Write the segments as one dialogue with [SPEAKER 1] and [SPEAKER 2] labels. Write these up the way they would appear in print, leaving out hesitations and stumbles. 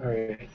[SPEAKER 1] All right.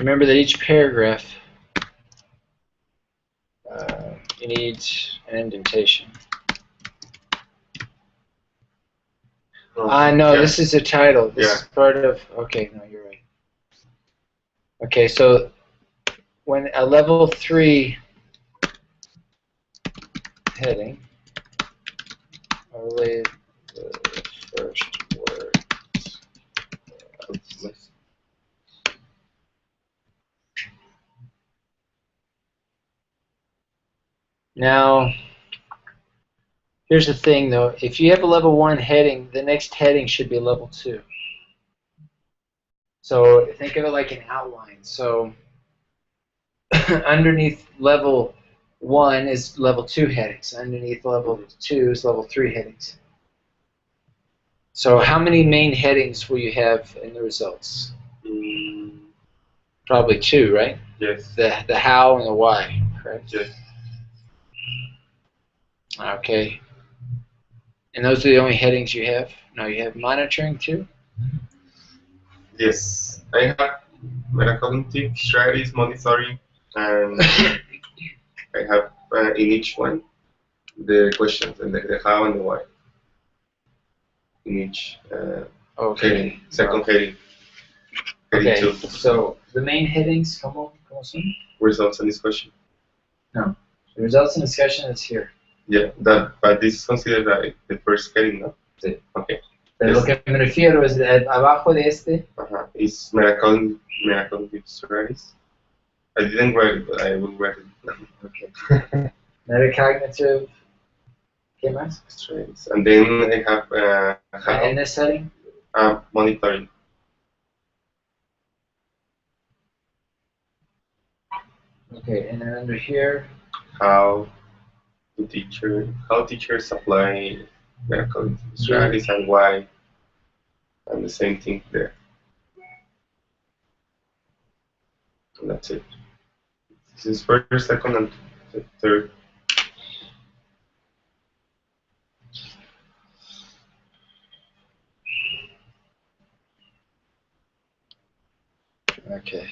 [SPEAKER 1] Remember that each paragraph you need an indentation. No,
[SPEAKER 2] Yeah.
[SPEAKER 1] this is a title. This is part of. Okay, no, you're right. Okay, so when a level 3 heading, only the first word. Now, here's the thing though. If you have a level 1 heading, the next heading should be level 2. So think of it like an outline. So underneath level 1 is level 2 headings. Underneath level 2 is level 3 headings. So how many main headings will you have in the results? Probably 2, right?
[SPEAKER 2] Yes.
[SPEAKER 1] The how and the why, correct?
[SPEAKER 2] Yes.
[SPEAKER 1] Okay. And those are the only headings you have? No, you have monitoring too?
[SPEAKER 2] Yes. I have metacognitive strategies, monitoring, and I have in each one the questions and the how and the why. In each heading, second heading. Heading 2.
[SPEAKER 1] So the main headings, ¿cómo son?
[SPEAKER 2] Results and discussion.
[SPEAKER 1] No. The results and discussion is here.
[SPEAKER 2] Yeah, but this is considered like the first heading, no?
[SPEAKER 1] Sí.
[SPEAKER 2] Okay.
[SPEAKER 1] Pero lo que me refiero es abajo de este.
[SPEAKER 2] It's metacognitive strategies. I didn't write it, but I will write it.
[SPEAKER 1] Okay. Metacognitive. ¿Qué más?
[SPEAKER 2] Strategies. And then I have how.
[SPEAKER 1] And this heading?
[SPEAKER 2] Monitoring.
[SPEAKER 1] Okay, and then under here.
[SPEAKER 2] How teachers apply metacognitive strategies and why. And the same thing there. And that's it. This is first, second, and third.
[SPEAKER 1] Okay.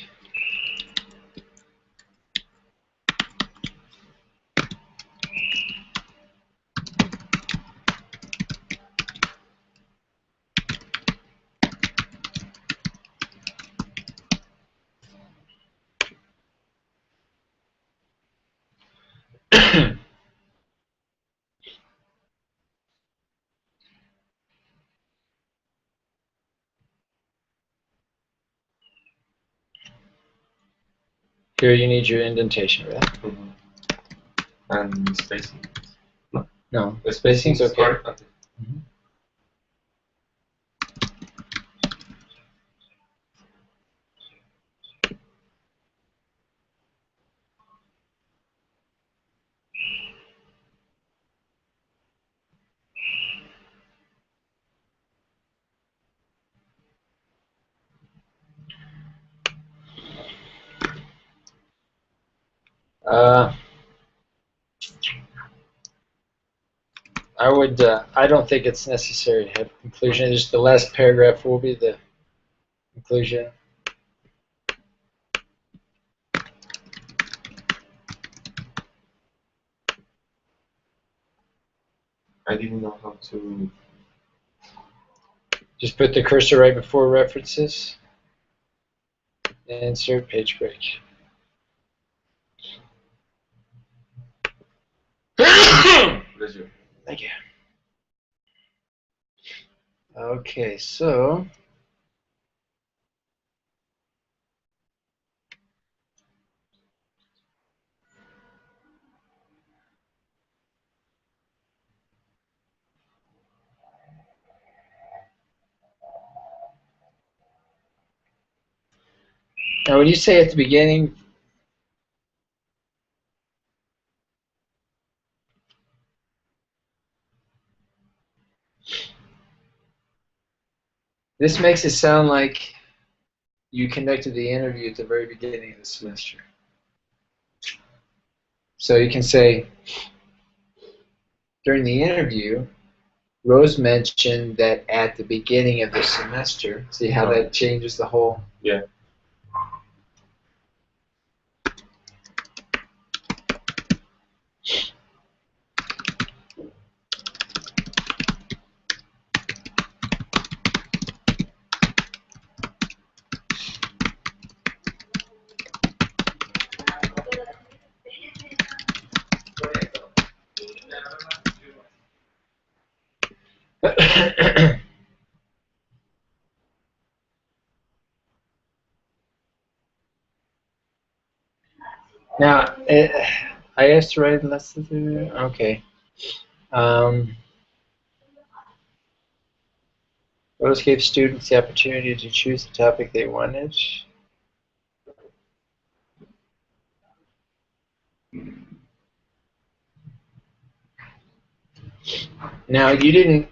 [SPEAKER 1] Here you need your indentation, right?
[SPEAKER 2] Mm-hmm. And spacing.
[SPEAKER 1] No,
[SPEAKER 2] the spacing's okay. Okay.
[SPEAKER 1] Mm-hmm. I don't think it's necessary to have a conclusion. Just the last paragraph will be the conclusion.
[SPEAKER 2] I didn't know how to.
[SPEAKER 1] Just put the cursor right before references. Insert page break.
[SPEAKER 2] Bless you.
[SPEAKER 1] Thank you. Okay, so Now, when you say at the beginning, this makes it sound like you conducted the interview at the very beginning of the semester. So you can say, during the interview, Rose mentioned that at the beginning of the semester. See how that changes the whole?
[SPEAKER 2] Yeah.
[SPEAKER 1] Now, I asked to write less than, okay. Rose gave students the opportunity to choose the topic they wanted. Now, you didn't,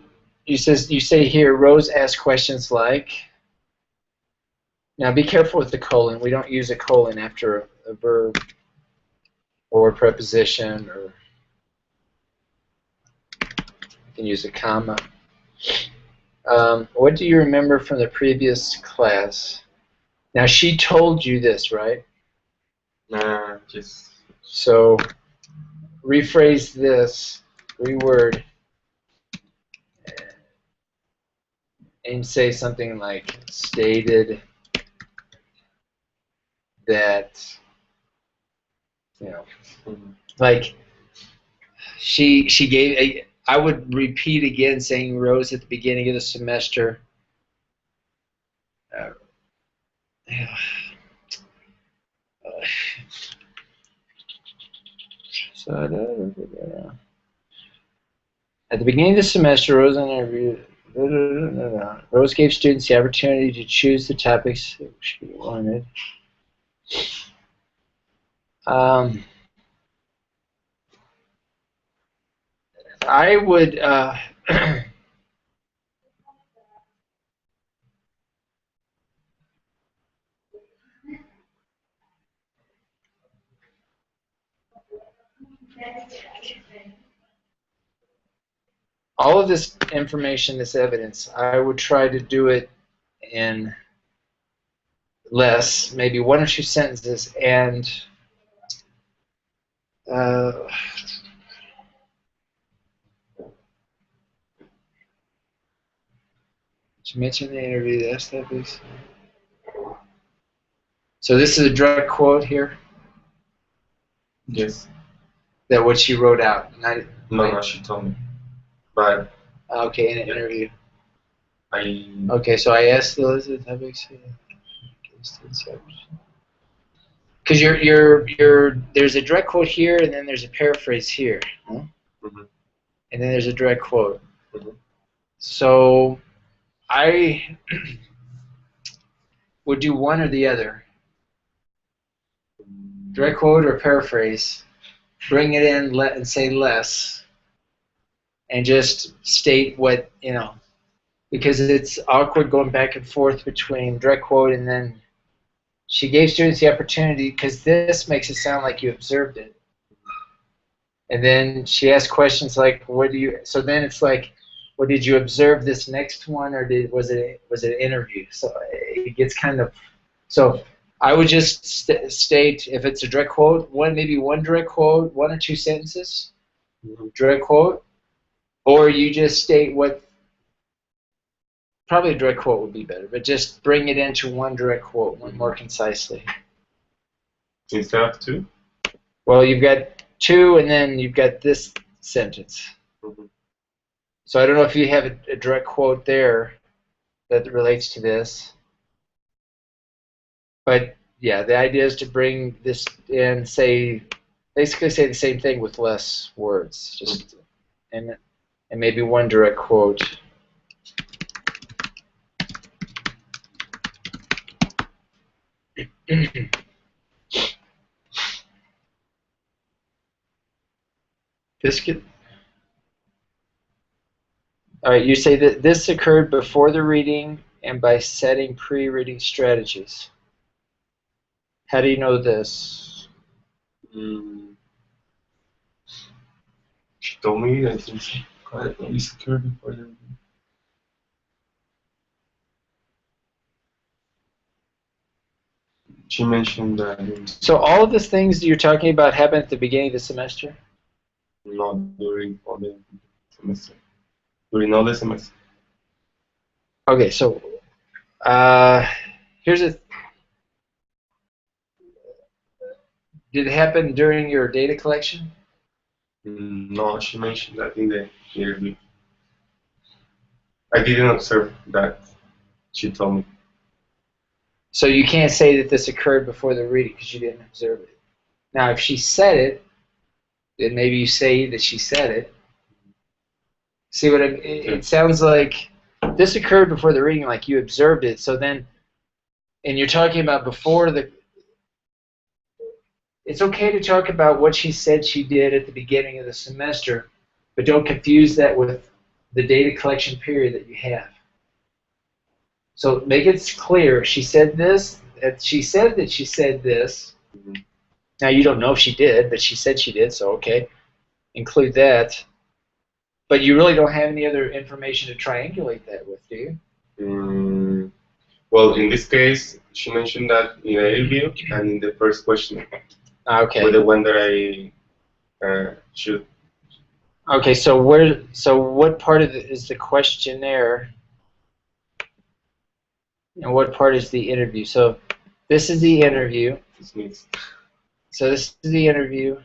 [SPEAKER 1] you say here, Rose asked questions like, now be careful with the colon. We don't use a colon after a verb or a preposition, or you can use a comma. What do you remember from the previous class? Now, she told you this, right?
[SPEAKER 2] Nah, just...
[SPEAKER 1] So, rephrase this, reword, and say something like stated that, you know, like she gave a, I would repeat again saying Rose at the beginning of the semester. At the beginning of the semester, Rose interviewed. Rose gave students the opportunity to choose the topics she wanted. I would all of this information, this evidence, I would try to do it in less, maybe one or two sentences, and to mention the interview, that's that piece. So this is a direct quote here?
[SPEAKER 2] Yes.
[SPEAKER 1] That what she wrote out?
[SPEAKER 2] No, she told me. But...
[SPEAKER 1] Okay, in an interview.
[SPEAKER 2] I...
[SPEAKER 1] Okay, so I asked the list of topics. Because there's a direct quote here, and then there's a paraphrase here, huh?
[SPEAKER 2] Mm-hmm.
[SPEAKER 1] And then there's a direct quote.
[SPEAKER 2] Mm-hmm.
[SPEAKER 1] So I would do one or the other. Direct quote or paraphrase. Bring it in and say less, and just state what, you know, because it's awkward going back and forth between direct quote and then she gave students the opportunity, because this makes it sound like you observed it. And then she asked questions like, "What do you?" So then it's like, "Well, did you observe this next one, or was it an interview?" So it gets kind of. So I would just state, if it's a direct quote, maybe one direct quote, one or two sentences, direct quote, or you just state what. Probably a direct quote would be better, but just bring it into one direct quote, one more concisely.
[SPEAKER 2] Instead of two?
[SPEAKER 1] Well, you've got two, and then you've got this sentence.
[SPEAKER 2] Mm-hmm.
[SPEAKER 1] So I don't know if you have a direct quote there that relates to this. But yeah, the idea is to bring this in, basically say the same thing with less words, just and maybe one direct quote. This could. All right, you say that this occurred before the reading and by setting pre-reading strategies. How do you know this?
[SPEAKER 2] She told me, I think so. This occurred before the reading. She mentioned that
[SPEAKER 1] So all of the things that you're talking about happened at the beginning of the semester?
[SPEAKER 2] not during all the semester. During all the semester.
[SPEAKER 1] Okay, so here's a. Did it happen during your data collection?
[SPEAKER 2] No, she mentioned that in the interview. I didn't observe that. She told me.
[SPEAKER 1] So you can't say that this occurred before the reading because you didn't observe it. Now, if she said it, then maybe you say that she said it. See what it sounds like this occurred before the reading, like you observed it. So then, and you're talking about before the. It's okay to talk about what she said she did at the beginning of the semester, but don't confuse that with the data collection period that you have. So make it clear. She said this. She said that she said this.
[SPEAKER 2] Mm-hmm.
[SPEAKER 1] Now you don't know if she did, but she said she did. So okay, include that. But you really don't have any other information to triangulate that with, do you?
[SPEAKER 2] Well, in this case, she mentioned that in the interview and in the first question.
[SPEAKER 1] Okay.
[SPEAKER 2] With the one that I should.
[SPEAKER 1] Okay, so where? So what part of it is the questionnaire, and what part is the interview? So this is the interview. So this is the interview.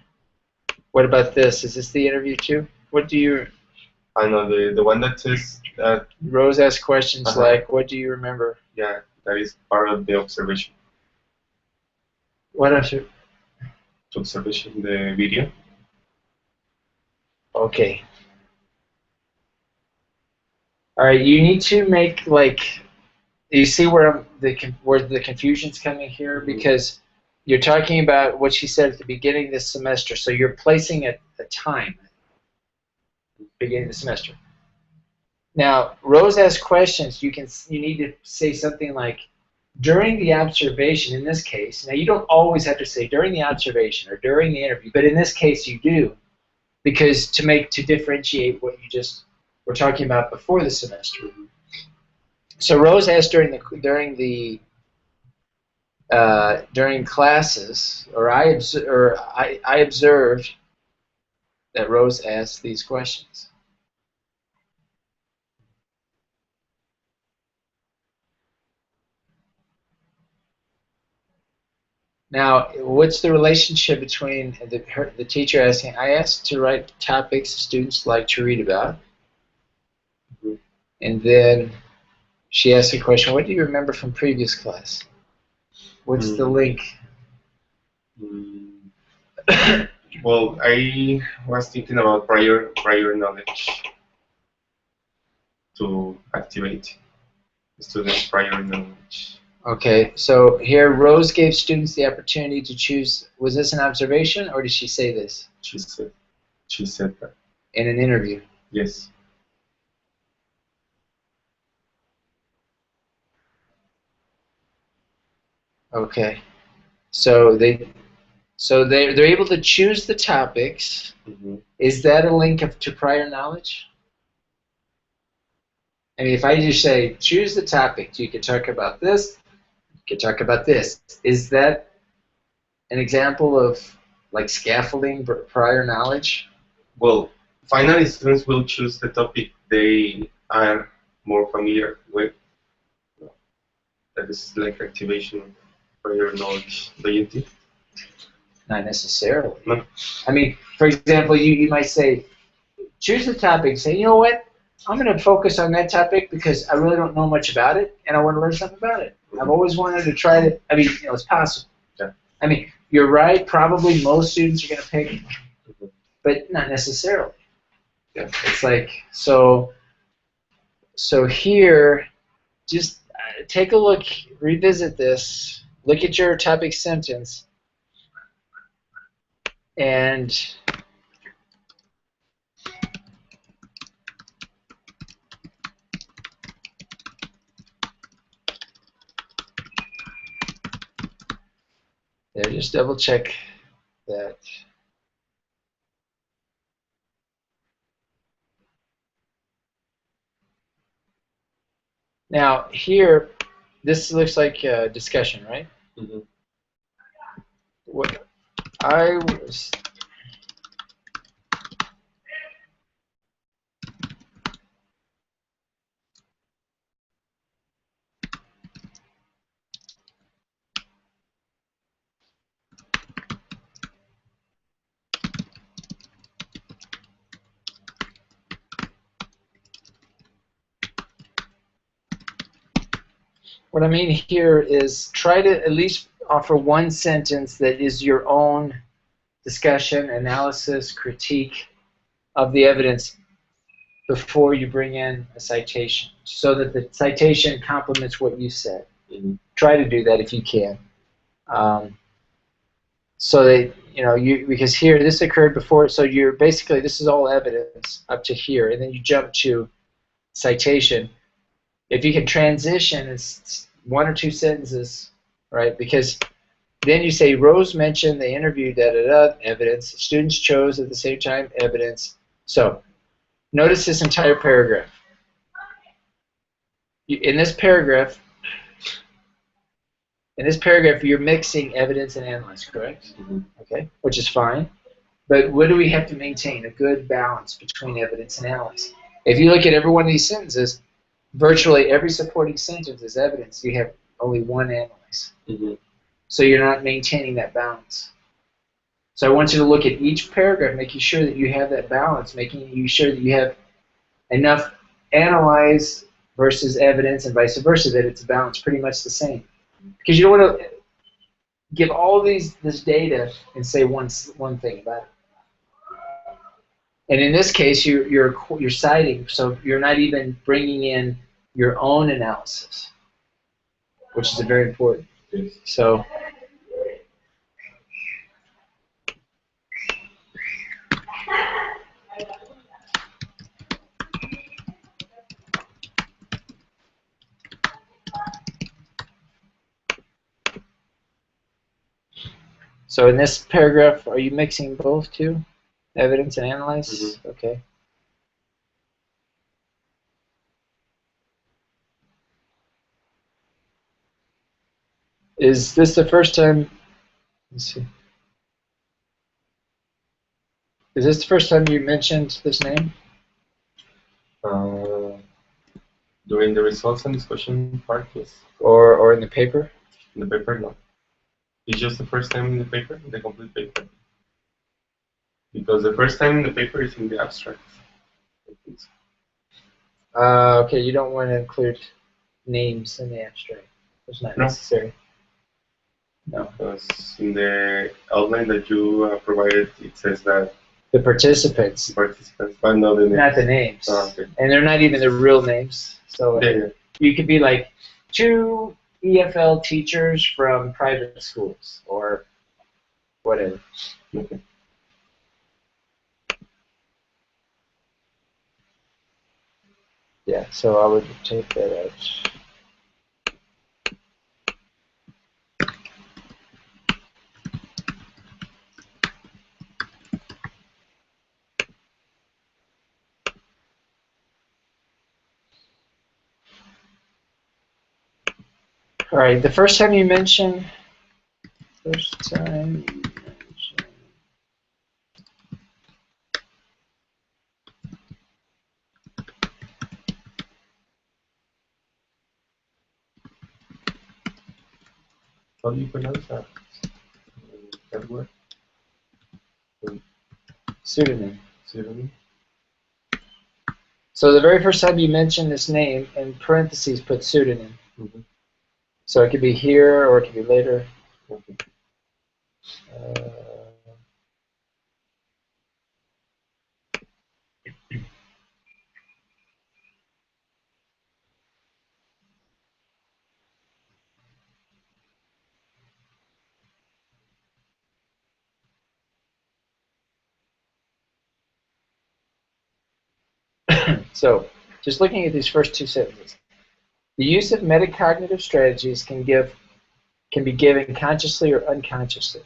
[SPEAKER 1] What about this? Is this the interview too? What do you?
[SPEAKER 2] I know the one that says that
[SPEAKER 1] Rose asks questions like, "What do you remember?"
[SPEAKER 2] Yeah, that is part of the observation.
[SPEAKER 1] What after?
[SPEAKER 2] Observation, the video.
[SPEAKER 1] Okay. All right. You need to make like. You see where the confusion's coming here, because you're talking about what she said at the beginning of this semester. So you're placing a time. Beginning of the semester. Now, Rose asks questions. You need to say something like, during the observation. In this case, now you don't always have to say during the observation or during the interview, but in this case you do, because to differentiate what you just were talking about before the semester. So Rose asked during classes, or I observed that Rose asked these questions. Now, what's the relationship between the teacher asking, I asked to write topics students like to read about, and then she asked a question, what do you remember from previous class? What's the link?
[SPEAKER 2] Well, I was thinking about prior knowledge to activate students' prior knowledge.
[SPEAKER 1] Okay, so here Rose gave students the opportunity to choose. Was this an observation, or did she say this?
[SPEAKER 2] She said that.
[SPEAKER 1] In an interview?
[SPEAKER 2] Yes.
[SPEAKER 1] Okay. So they're able to choose the topics. Mm-hmm. Is that a link to prior knowledge? I mean, if I just say choose the topic, you could talk about this, you could talk about this. Is that an example of like scaffolding prior knowledge?
[SPEAKER 2] Well, finally students will choose the topic they are more familiar with. That is like activation of prior knowledge. Do you think?
[SPEAKER 1] Not necessarily.
[SPEAKER 2] No.
[SPEAKER 1] I mean, for example, you might say, choose the topic. Say, you know what? I'm going to focus on that topic because I really don't know much about it, and I want to learn something about it. Mm-hmm. I've always wanted to try it. I mean, it's possible.
[SPEAKER 2] Yeah.
[SPEAKER 1] I mean, you're right. Probably most students are going to pick, but not necessarily.
[SPEAKER 2] Yeah.
[SPEAKER 1] It's like, so here, just take a look, revisit this, look at your topic sentence, and There, just double check that. Now here, this looks like a discussion, right?
[SPEAKER 2] Mm-hmm.
[SPEAKER 1] What I was what I mean here is try to at least offer one sentence that is your own discussion, analysis, critique of the evidence before you bring in a citation, so that the citation complements what you said.
[SPEAKER 2] Mm-hmm.
[SPEAKER 1] Try to do that if you can. So that because here this occurred before, so you're basically, this is all evidence up to here, and then you jump to citation. If you can transition, it's one or two sentences, right? Because then you say Rose mentioned they interviewed evidence. Students chose at the same time evidence. So notice this entire paragraph. In this paragraph, you're mixing evidence and analyze, correct?
[SPEAKER 2] Mm-hmm.
[SPEAKER 1] Okay, which is fine. But what do we have to maintain? A good balance between evidence and analyze. If you look at every one of these sentences, virtually every supporting sentence is evidence. You have only one analyze.
[SPEAKER 2] Mm-hmm.
[SPEAKER 1] So you're not maintaining that balance. So I want you to look at each paragraph, making sure that you have that balance, making sure that you have enough analyze versus evidence and vice versa, that it's balanced pretty much the same. Because you don't want to give all this data and say one thing about it. And in this case, you're citing, so you're not even bringing in your own analysis, which is very important. So. So in this paragraph, are you mixing both too? Evidence and analyze? Mm-hmm. Okay. Is this the first time? Let's see. Is this the first time you mentioned this name?
[SPEAKER 2] During the results and discussion part, yes.
[SPEAKER 1] Or in the paper?
[SPEAKER 2] In the paper, no. It's just the first time in the paper, the complete paper. Because the first time in the paper is in the abstract.
[SPEAKER 1] Okay, you don't want to include names in the abstract. It's not necessary. No.
[SPEAKER 2] Because in the outline that you provided, it says that
[SPEAKER 1] the participants.
[SPEAKER 2] But not the names.
[SPEAKER 1] Not the names.
[SPEAKER 2] Oh, okay.
[SPEAKER 1] And they're not even the real names. So
[SPEAKER 2] yeah.
[SPEAKER 1] You could be like 2 EFL teachers from private schools or whatever.
[SPEAKER 2] Okay.
[SPEAKER 1] Yeah, so I would take that out. All right, the first time you mention,
[SPEAKER 2] How do you pronounce that? That word?
[SPEAKER 1] Pseudonym.
[SPEAKER 2] Pseudonym?
[SPEAKER 1] So the very first time you mention this name, in parentheses, put pseudonym.
[SPEAKER 2] Mm-hmm.
[SPEAKER 1] So it could be here or it could be later.
[SPEAKER 2] Okay.
[SPEAKER 1] So, just looking at these first two sentences, the use of metacognitive strategies can can be given consciously or unconsciously.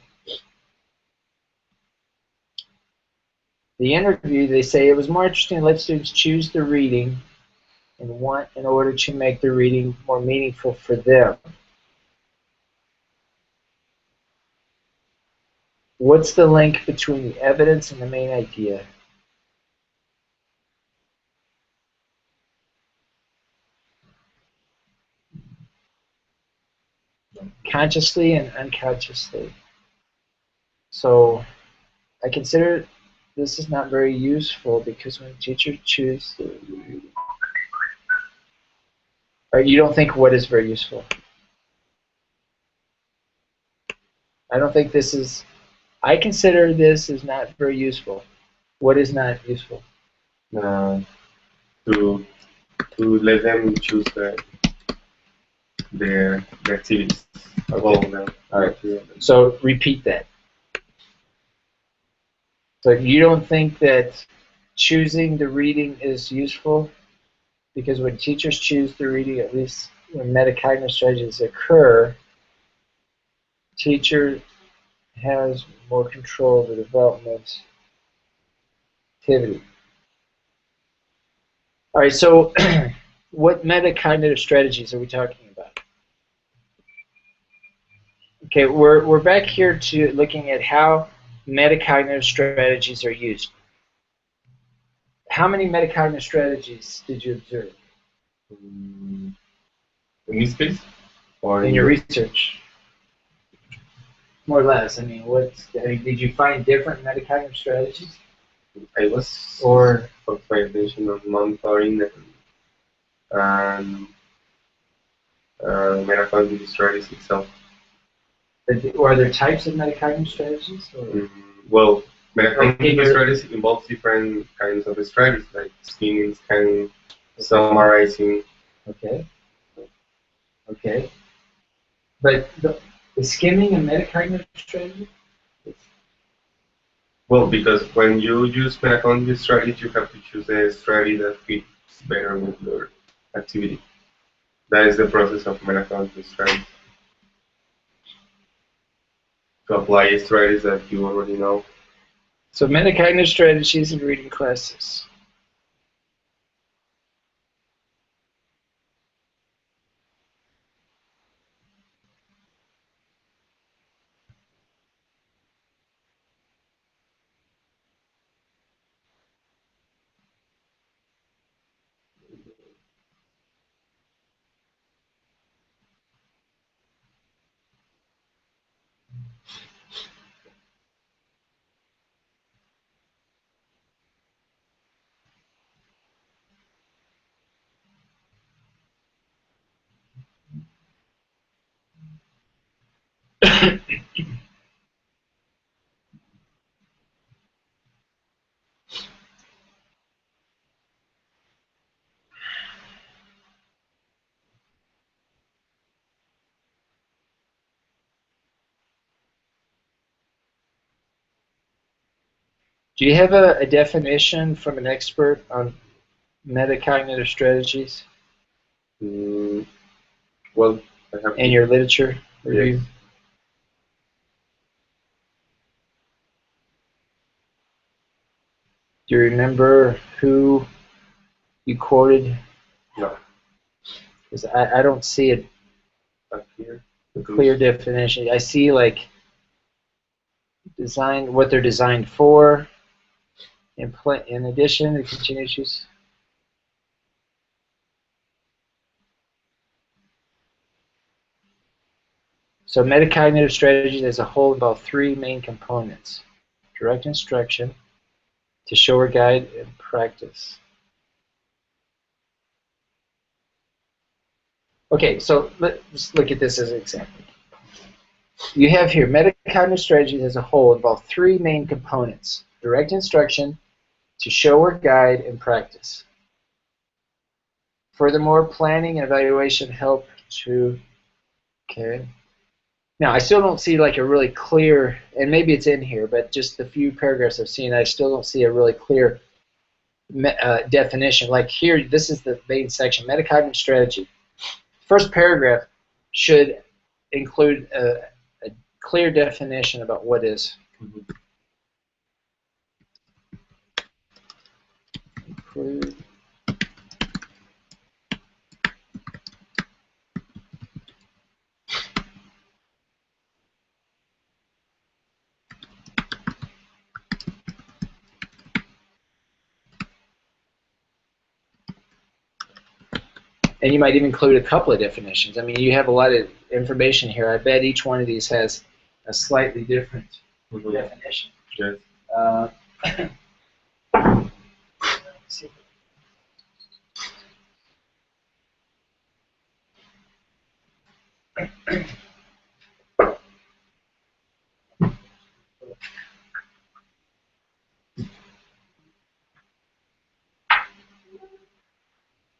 [SPEAKER 1] The interview, they say it was more interesting to let students choose the reading and want in order to make the reading more meaningful for them. What's the link between the evidence and the main idea? Consciously and unconsciously. So I consider this is not very useful because when teachers choose, or you don't think what is very useful? I don't think this is, I consider this is not very useful. What is not useful?
[SPEAKER 2] To let them choose the activities above them.
[SPEAKER 1] All right. So repeat that. So you don't think that choosing the reading is useful? Because when teachers choose the reading, at least when metacognitive strategies occur, teacher has more control of the development activity. All right, so what metacognitive strategies are we talking about? Okay, we're back here to looking at how metacognitive strategies are used. How many metacognitive strategies did you observe?
[SPEAKER 2] In this case? Or
[SPEAKER 1] in your research? More or less. I mean, did you find different metacognitive strategies?
[SPEAKER 2] I was
[SPEAKER 1] or
[SPEAKER 2] paying attention on monitoring and metacognitive strategies itself.
[SPEAKER 1] Are there types of metacognitive strategies?
[SPEAKER 2] Well, metacognitive strategies involves different kinds of strategies, like skimming, scanning, summarizing.
[SPEAKER 1] Okay. Okay. But is skimming a metacognitive strategy?
[SPEAKER 2] Well, because when you use metacognitive strategy, you have to choose a strategy that fits better with your activity. That is the process of metacognitive strategy. To apply strategies that you already know.
[SPEAKER 1] So metacognitive strategies in reading classes. Do you have a definition from an expert on metacognitive strategies?
[SPEAKER 2] Well, I have
[SPEAKER 1] in your literature review?
[SPEAKER 2] Yes.
[SPEAKER 1] Do you remember who you quoted?
[SPEAKER 2] No.
[SPEAKER 1] Because I don't see it
[SPEAKER 2] Up here.
[SPEAKER 1] a clear definition. I see like design, what they're designed for. In addition, the continuous use. So metacognitive strategies as a whole involve three main components: direct instruction, to show or guide, and practice. Okay, so let's look at this as an example. You have here metacognitive strategies as a whole involve three main components: direct instruction, to show or guide, and practice. Furthermore, planning and evaluation help to, okay. Now, I still don't see like a really clear, and maybe it's in here, but just the few paragraphs I've seen, I still don't see a really clear definition. Like here, this is the main section, metacognitive strategy. First paragraph should include a clear definition about what is. Include and you might even include a couple of definitions. I mean, you have a lot of information here. I bet each one of these has a slightly different definition.
[SPEAKER 2] Yes.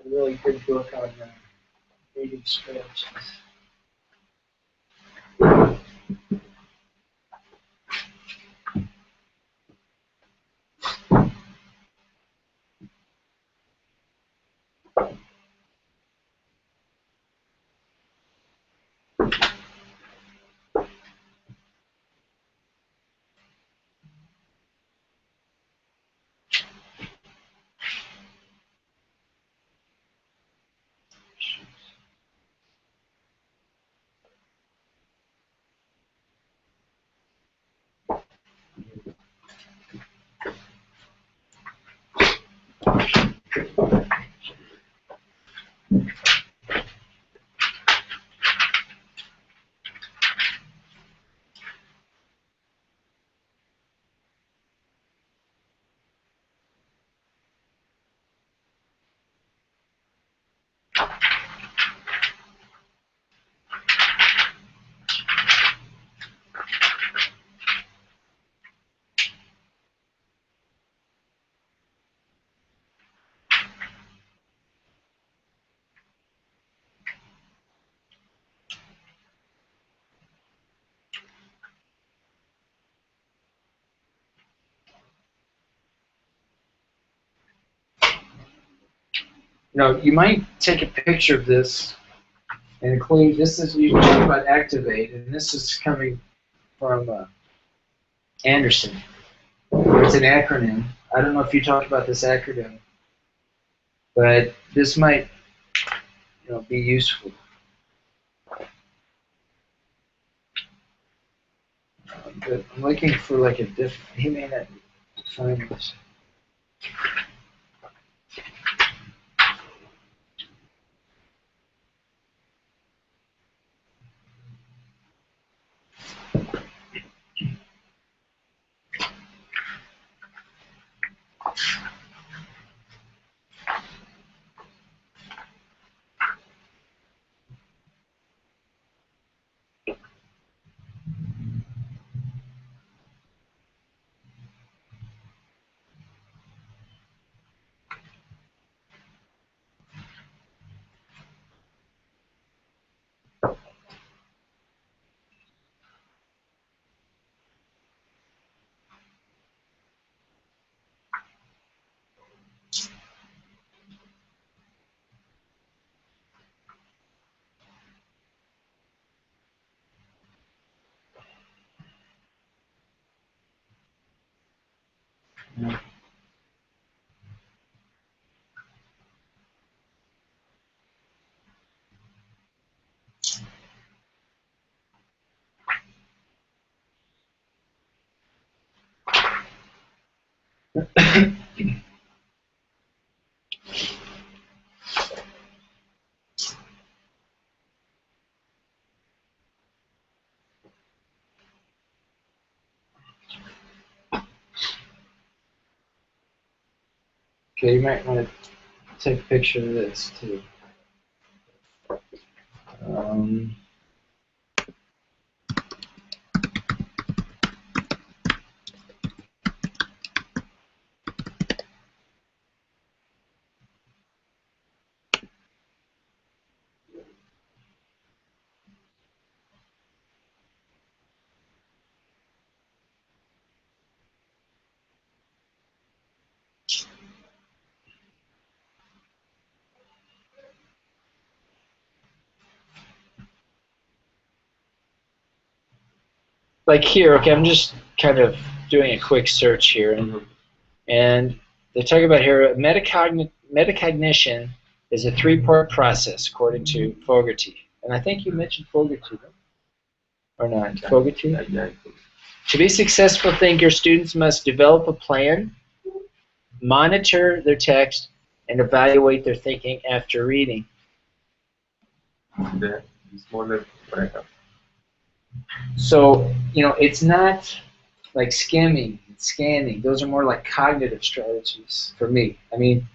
[SPEAKER 1] A really good book on reading scripts. You might take a picture of this and include, this is, you talk about activate, and this is coming from Anderson. It's an acronym. I don't know if you talked about this acronym, but this might be useful. But I'm looking for like a different, he may not find this. Okay, you might want to take a picture of this too. like here, okay, I'm just kind of doing a quick search here, and they talk about here metacognition is a three-part process according to Fogarty, and I think you mentioned Fogarty, no? Or not? Fogarty. To be successful thinkers, students must develop a plan, monitor their text, and evaluate their thinking after reading.
[SPEAKER 2] It's more than what I have.
[SPEAKER 1] So, it's not like skimming and scanning. Those are more like cognitive strategies for me. I mean,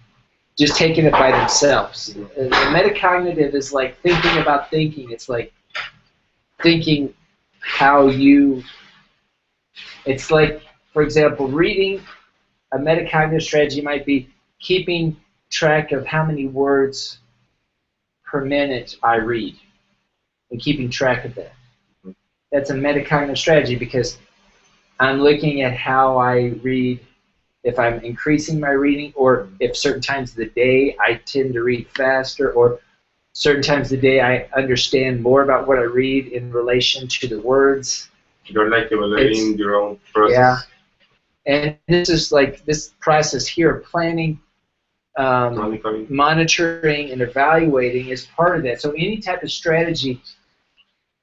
[SPEAKER 1] just taking it by themselves. The metacognitive is like thinking about thinking. It's like thinking how you, it's like, for example, reading a metacognitive strategy might be keeping track of how many words per minute I read and keeping track of that. That's a metacognitive strategy because I'm looking at how I read, if I'm increasing my reading, or if certain times of the day I tend to read faster, or certain times of the day I understand more about what I read in relation to the words.
[SPEAKER 2] You're like evaluating your own process.
[SPEAKER 1] Yeah. And this is like this process here, planning, monitoring, and evaluating is part of that. So any type of strategy,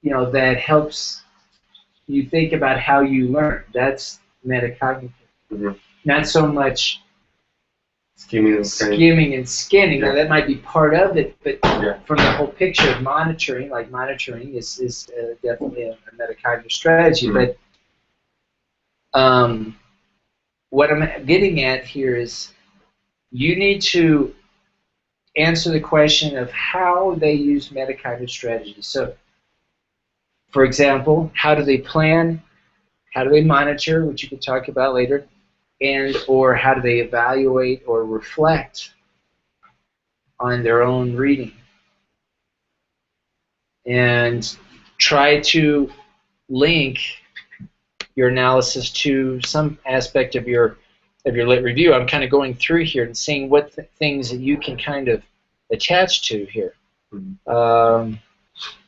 [SPEAKER 1] that helps you think about how you learn, that's metacognitive. Not so much skimming and scanning. Now that might be part of it, but from the whole picture of monitoring, like monitoring is definitely a metacognitive strategy. But what I'm getting at here is you need to answer the question of how they use metacognitive strategies. So, for example, how do they plan? How do they monitor, which you could talk about later, and or how do they evaluate or reflect on their own reading? And try to link your analysis to some aspect of your lit review. I'm kind of going through here and seeing what things that you can kind of attach to here.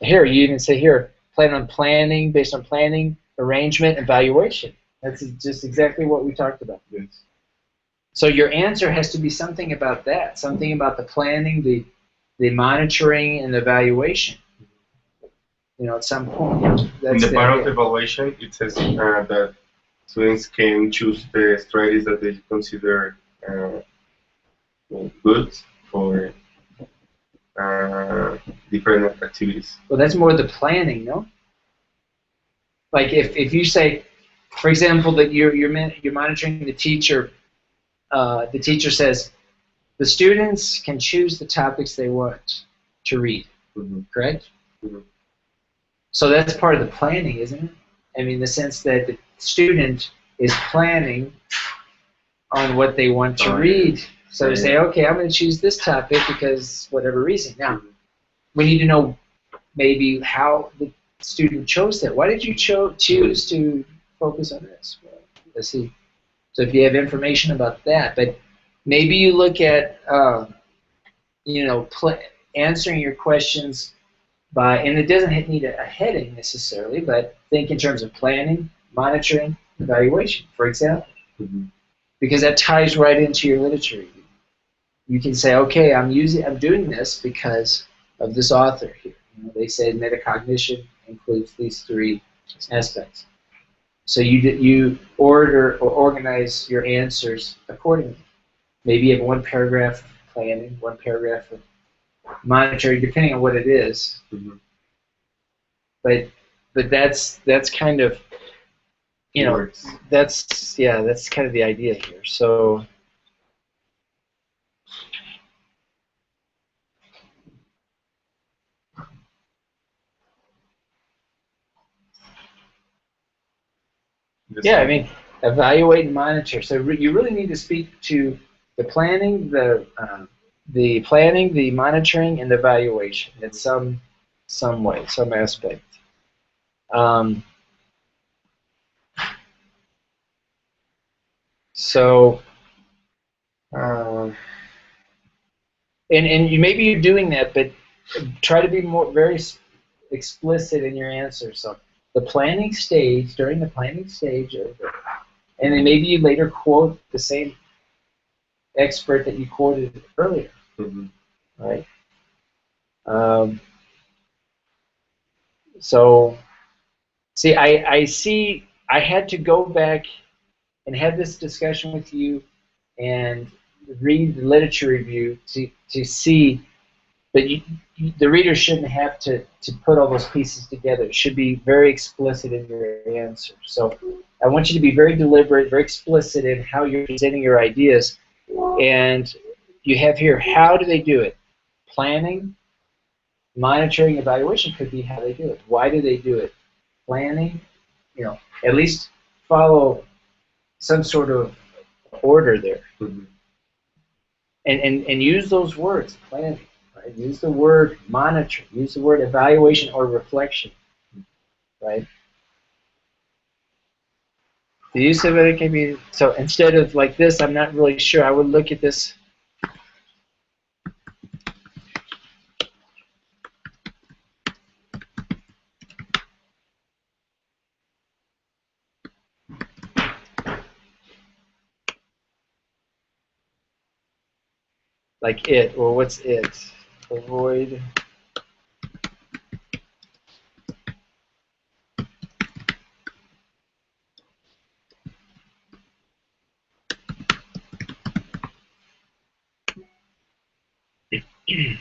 [SPEAKER 1] Here, you even say here, plan on planning, based on planning, arrangement, evaluation. That's just exactly what we talked about.
[SPEAKER 2] Yes.
[SPEAKER 1] So your answer has to be something about that, something about the planning, the monitoring, and the evaluation. At some point.
[SPEAKER 2] In the part of evaluation, it says that students can choose the strategies that they consider good for different activities.
[SPEAKER 1] Well, that's more the planning, no? Like if you say, for example, that you're monitoring the teacher says the students can choose the topics they want to read, correct? So that's part of the planning, isn't it? I mean, the sense that the student is planning on what they want to read. So to say, okay, I'm going to choose this topic because whatever reason. Now, we need to know maybe how the student chose that. Why did you choose to focus on this? Well, let's see. So if you have information about that, but maybe you look at, answering your questions by, and it doesn't need a heading necessarily, but think in terms of planning, monitoring, evaluation, for example, because that ties right into your literature review. You can say, okay, I'm doing this because of this author here. They say metacognition includes these three aspects. So you order or organize your answers accordingly. Maybe you have one paragraph of planning, one paragraph of monitoring, depending on what it is. But that's kind of that's kind of the idea here. So I mean, evaluate and monitor. So you really need to speak to the planning, the monitoring, and the evaluation in some way, some aspect. And maybe you're doing that, but try to be very explicit in your answer. So the planning stage, during the planning stage, and then maybe you later quote the same expert that you quoted earlier, right? Um, so, see, I had to go back and have this discussion with you and read the literature review to see, but the reader shouldn't have to put all those pieces together. It should be very explicit in your answer. So I want you to be very deliberate, very explicit in how you're presenting your ideas. And you have here, how do they do it? Planning, monitoring, evaluation could be how they do it. Why do they do it? Planning, at least follow some sort of order there. And use those words, planning. Right? Use the word monitor. Use the word evaluation or reflection. Right? The use of it can be, so instead of like this, I'm not really sure. I would look at this. Like it, or what's it? Avoid. In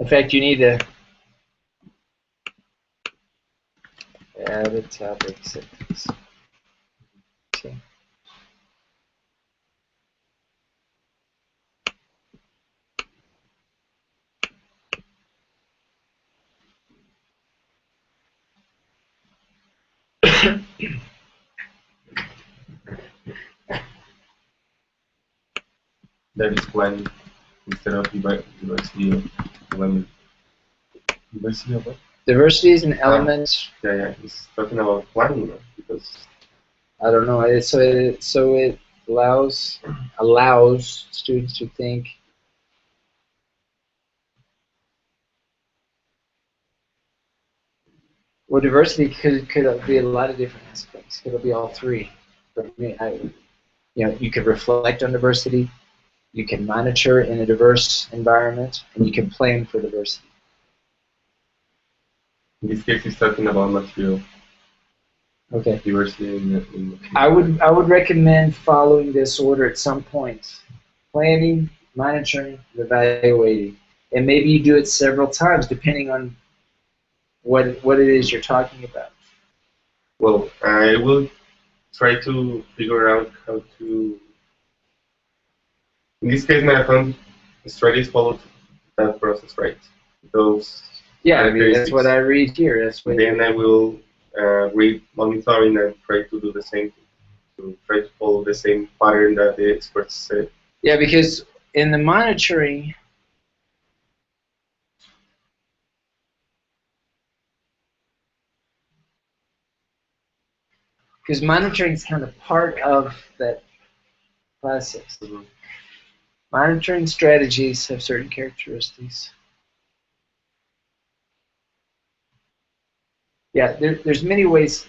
[SPEAKER 1] fact, you need to add a topic sentence. Okay.
[SPEAKER 2] That is planning instead of diversity of element. Diversity of what?
[SPEAKER 1] Diversity is an element.
[SPEAKER 2] Yeah. It's talking about planning, no? Because
[SPEAKER 1] I don't know. So it allows students to think. Well, diversity could be a lot of different aspects. Could be all three. For me, you could reflect on diversity, you can monitor in a diverse environment, and you can plan for diversity.
[SPEAKER 2] in this case, it's talking about material.
[SPEAKER 1] Okay.
[SPEAKER 2] Diversity in
[SPEAKER 1] I would recommend following this order at some point: planning, monitoring, evaluating, and maybe you do it several times depending on what it is you're talking about.
[SPEAKER 2] Well, I will try to figure out how to. In this case, my account strategies follow that process, right? Those.
[SPEAKER 1] Yeah, I mean that's what I read here. That's what.
[SPEAKER 2] Then I will read monitoring and try to do the same thing. To try to follow the same pattern that the experts said.
[SPEAKER 1] Yeah, because in the monitoring, because monitoring is kind of part of that process.
[SPEAKER 2] Mm-hmm.
[SPEAKER 1] Monitoring strategies have certain characteristics. Yeah, there's many ways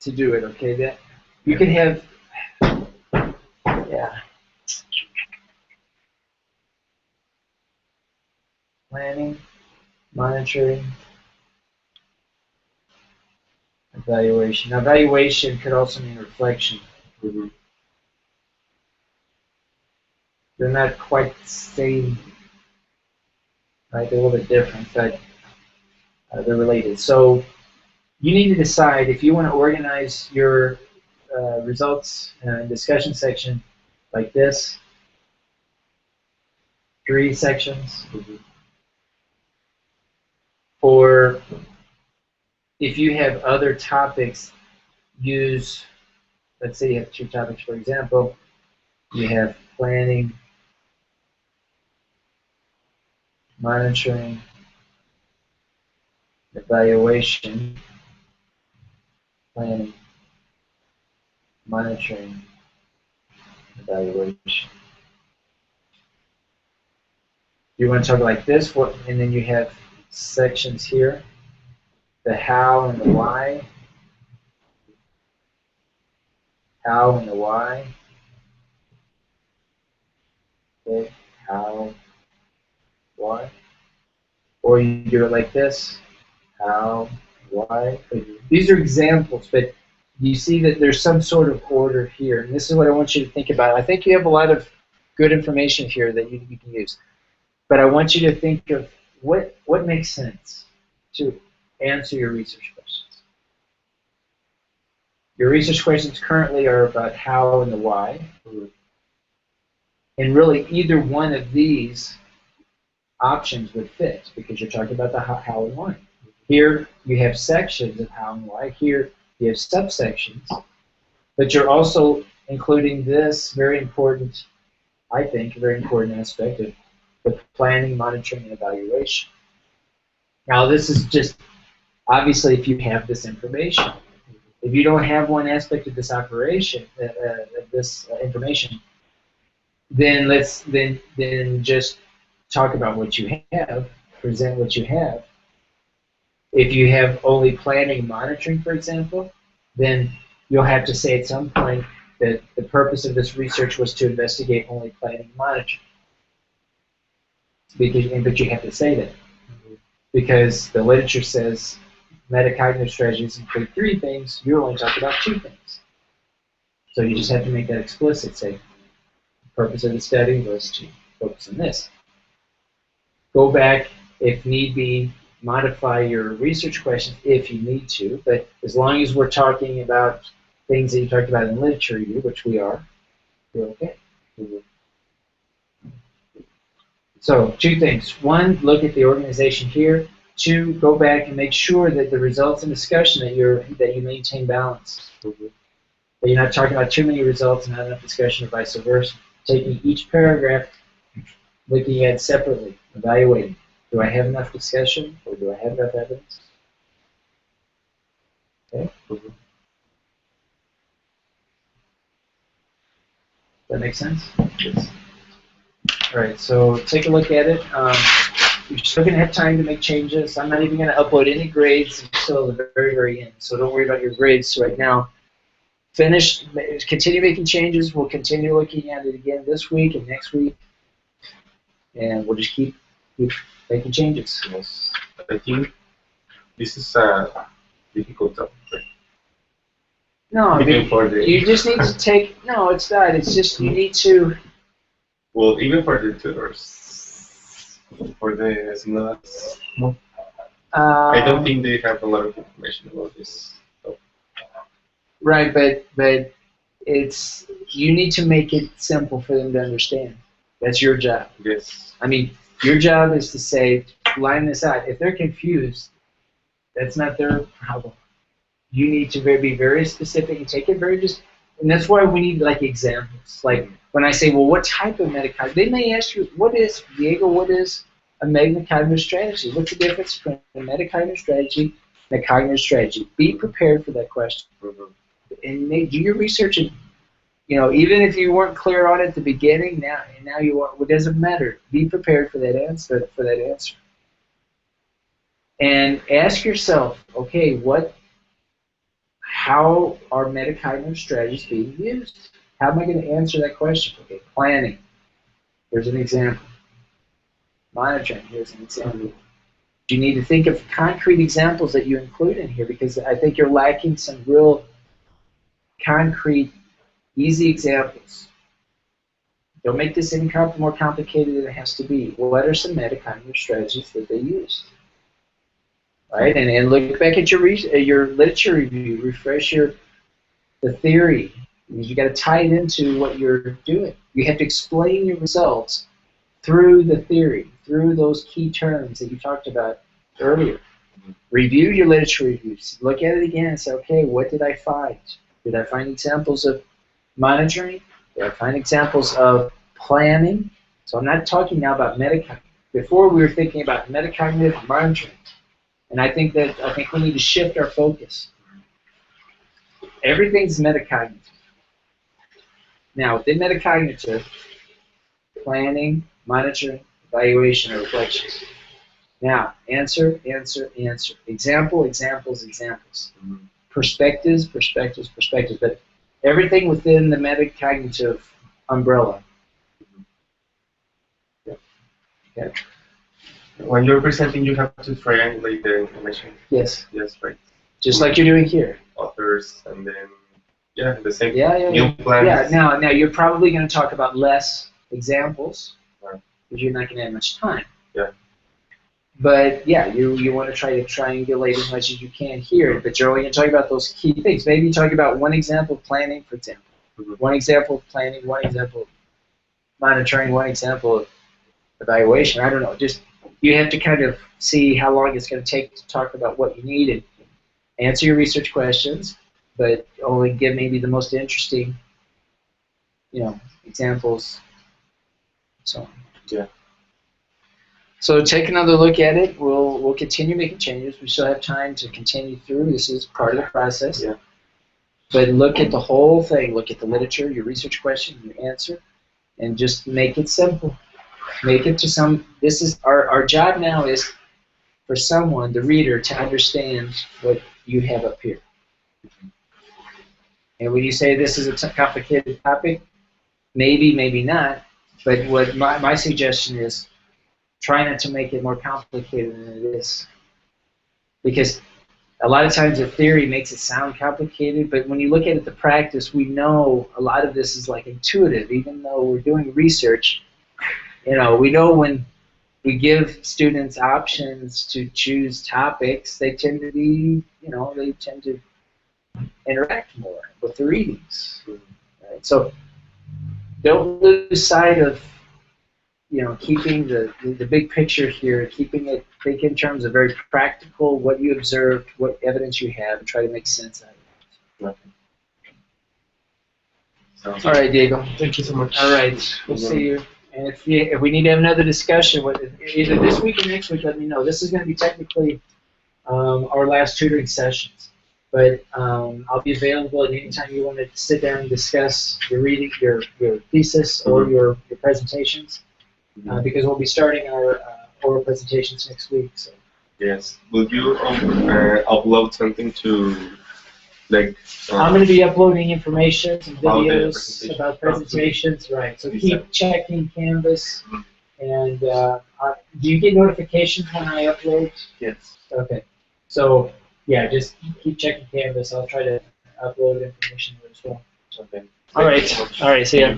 [SPEAKER 1] to do it. Okay, that you can have. Yeah. Planning, monitoring, evaluation. Now, evaluation could also mean reflection.
[SPEAKER 2] Mm-hmm.
[SPEAKER 1] They're not quite the same, right? They're a little bit different, but they're related. So you need to decide if you want to organize your results and discussion section like this, 3 sections, or if you have other topics, use, let's say you have 2 topics, for example, you have planning, monitoring, evaluation, planning, monitoring, evaluation. You want to talk like this, and then you have sections here. the how and the why. How and the why. Okay, how, why. Or you do it like this. How, why. These are examples, but you see that there's some sort of order here. And this is what I want you to think about. I think you have a lot of good information here that you can use. But I want you to think of what makes sense to answer your research questions. Your research questions currently are about how and the why. And really, either one of these options would fit because you're talking about the how and why. Here, you have sections of how and why. Here, you have subsections. But you're also including this very important, I think, a very important aspect of the planning, monitoring, and evaluation. Now, this is just, obviously, if you have this information. If you don't have one aspect of this operation, information, then then just talk about what you have, present what you have. If you have only planning and monitoring, for example, then you'll have to say at some point that the purpose of this research was to investigate only planning and monitoring. But you have to say that. Because the literature says metacognitive strategies include 3 things, you're only talking about 2 things. So you just have to make that explicit, say, the purpose of the study was to focus on this. Go back, if need be, modify your research questions if you need to, but as long as we're talking about things that you talked about in literature review, which we are, you're okay. So 2 things. 1, look at the organization here. 2, go back and make sure that the results and discussion that you maintain balance. That you're not talking about too many results and not enough discussion or vice versa. Taking each paragraph, looking at it separately, evaluating. Do I have enough discussion or do I have enough evidence? Okay. That makes sense? Yes. All right, so take a look at it. You're still going to have time to make changes. I'm not even going to upload any grades until the very, very end, so don't worry about your grades right now. Continue making changes. We'll continue looking at it again this week and next week, and we'll just keep making changes.
[SPEAKER 2] Yes. I think this is a difficult topic.
[SPEAKER 1] No, I mean, you just need to take, no, it's not. It's just you need to.
[SPEAKER 2] Well, even for the tutors, for the seminars, I don't think they have a lot of information about this. So.
[SPEAKER 1] Right, but it's, you need to make it simple for them to understand. That's your job.
[SPEAKER 2] Yes.
[SPEAKER 1] I mean, your job is to say, line this out. If they're confused, that's not their problem. You need to be very specific and take it very and that's why we need like examples. Like when I say, well, what type of metacognitive? They may ask you, what is a metacognitive strategy? What's the difference between a metacognitive strategy and a cognitive strategy? Be prepared for that question. And do your research. And, even if you weren't clear on it at the beginning, now you are. It doesn't matter. Be prepared for that answer. And ask yourself, okay, how are metacognitive strategies being used? How am I going to answer that question? Okay, planning. Here's an example. Monitoring. Here's an example. You need to think of concrete examples that you include in here because I think you're lacking some real concrete, easy examples. Don't make this any more complicated than it has to be. What are some metacognitive strategies that they use? Right, and look back at your literature review. Refresh the theory. You got to tie it into what you're doing. You have to explain your results through the theory, through those key terms that you talked about earlier. Review your literature reviews. Look at it again and say, okay, what did I find? Did I find examples of monitoring? Did I find examples of planning? So I'm not talking now about metacognitive. Before we were thinking about metacognitive and monitoring. And I think we need to shift our focus. Everything's metacognitive. Now, within metacognitive, planning, monitoring, evaluation, or reflection. Now, answer, answer, answer. Example, examples, examples.
[SPEAKER 2] Mhm.
[SPEAKER 1] Perspectives, perspectives, perspectives. But everything within the metacognitive umbrella. Okay.
[SPEAKER 2] When you're presenting, you have to triangulate the information.
[SPEAKER 1] Yes.
[SPEAKER 2] Yes, right.
[SPEAKER 1] Just like you're doing here.
[SPEAKER 2] Authors, and then the same.
[SPEAKER 1] Yeah.
[SPEAKER 2] New plans.
[SPEAKER 1] Yeah. Now you're probably going to talk about less examples
[SPEAKER 2] Right.
[SPEAKER 1] because you're not going to have much time.
[SPEAKER 2] Yeah.
[SPEAKER 1] But yeah, you want to try to triangulate as much as you can here. But you're only going to talk about those key things. Maybe you talk about one example of planning, for example.
[SPEAKER 2] Mm-hmm.
[SPEAKER 1] One example of planning, one example of monitoring, one example of evaluation. I don't know. Just you have to kind of see how long it's going to take to talk about what you need and answer your research questions, but only give maybe the most interesting, examples. So on.
[SPEAKER 2] Yeah.
[SPEAKER 1] So take another look at it. We'll continue making changes. We still have time to continue through. This is part of the process.
[SPEAKER 2] Yeah.
[SPEAKER 1] But look at the whole thing. Look at the literature, your research question, your answer, and just make it simple. Make it to some. This is our job now is for someone, the reader, to understand what you have up here. And when you say this is a complicated topic, maybe not. But what my suggestion is, try not to make it more complicated than it is. Because a lot of times the theory makes it sound complicated, but when you look at it, the practice, we know a lot of this is like intuitive. Even though we're doing research, we know when we give students options to choose topics, they tend to be, they tend to interact more with the readings. Right? So don't lose sight of, keeping the big picture here, think in terms of very practical, what you observed, what evidence you have, and try to make sense out of it.
[SPEAKER 2] Okay.
[SPEAKER 1] All right, Diego.
[SPEAKER 2] Thank you so much.
[SPEAKER 1] All right, we'll see you. And if we need to have another discussion, either this week or next week, let me know. This is going to be technically our last tutoring sessions, but I'll be available at any time you want to sit down and discuss your reading, your thesis, or your presentations, because we'll be starting our oral presentations next week. So.
[SPEAKER 2] Yes. Will you upload something to, like?
[SPEAKER 1] I'm going to be uploading information and
[SPEAKER 2] About the
[SPEAKER 1] videos
[SPEAKER 2] presentation.
[SPEAKER 1] about presentations, right? So
[SPEAKER 2] You
[SPEAKER 1] keep
[SPEAKER 2] said.
[SPEAKER 1] checking Canvas, and do you get notifications when I upload?
[SPEAKER 2] Yes.
[SPEAKER 1] Okay. So yeah, just keep checking Canvas. I'll try to upload information there as well.
[SPEAKER 2] Okay.
[SPEAKER 1] All right. All right. See ya.